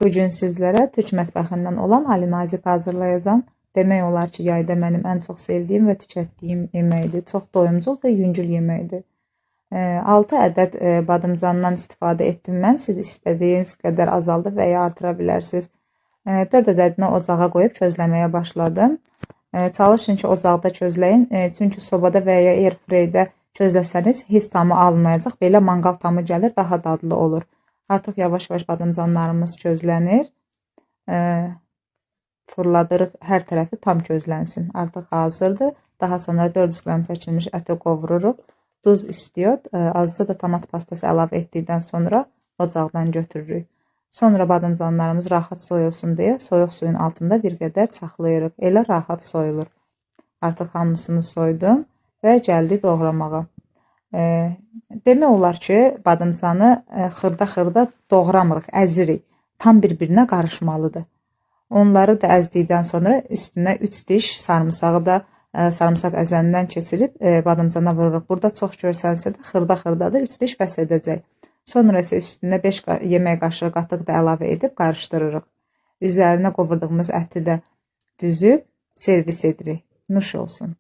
Bugün sizlərə türk mətbəxindən olan Ali nazik hazırlayacağım. Demək olar ki, yayda mənim ən çox sevdiyim və tükətdiyim yeməkdir. Çox doyumcul və yüngül yeməkdir. 6 ədəd badımcandan istifadə etdim mən. Siz istədiyiniz qədər azaldıb və ya artıra bilərsiniz. 4 ədədini ocağa qoyub közləməyə başladım. Çalışın ki, ocaqda közləyin. Çünki sobada və ya airfryerdə közləsəniz hiss tamı alınmayacaq. Belə manqal tamı gəlir, daha dadlı olur. Artıq yavaş-yavaş badımcanlarımız közlənir. Fırladırıq, hər tərəfi tam közlənsin. Artıq hazırdır. Daha sonra 400 qram çəkilmiş əti qovururuq. Duz istiyor. Azca da tomat pastası əlavə etdikdən sonra ocaqdan götürürük. Sonra badımcanlarımız rahat soyulsun deyə soyuq suyun altında bir qədər saxlayırıq. Elə rahat soyulur. Artıq hamısını soydum və gəldik doğramağa. Demək olar ki, badımcanı xırda-xırda doğramırıq, əzirik. Tam bir-birinə qarışmalıdır. Onları da əzdikdən sonra üstünə 3 diş sarımsağı da sarımsaq əzəndən keçirib badımcana vururuq. Burada çox görsənsə də xırda-xırda da 3 diş bəs edəcək. Sonra isə üstünə 5 yemək qaşığı qatıq da əlavə edib qarışdırırıq. Üzərinə qovurduğumuz əti də düzüb servis edirik. Nuş olsun.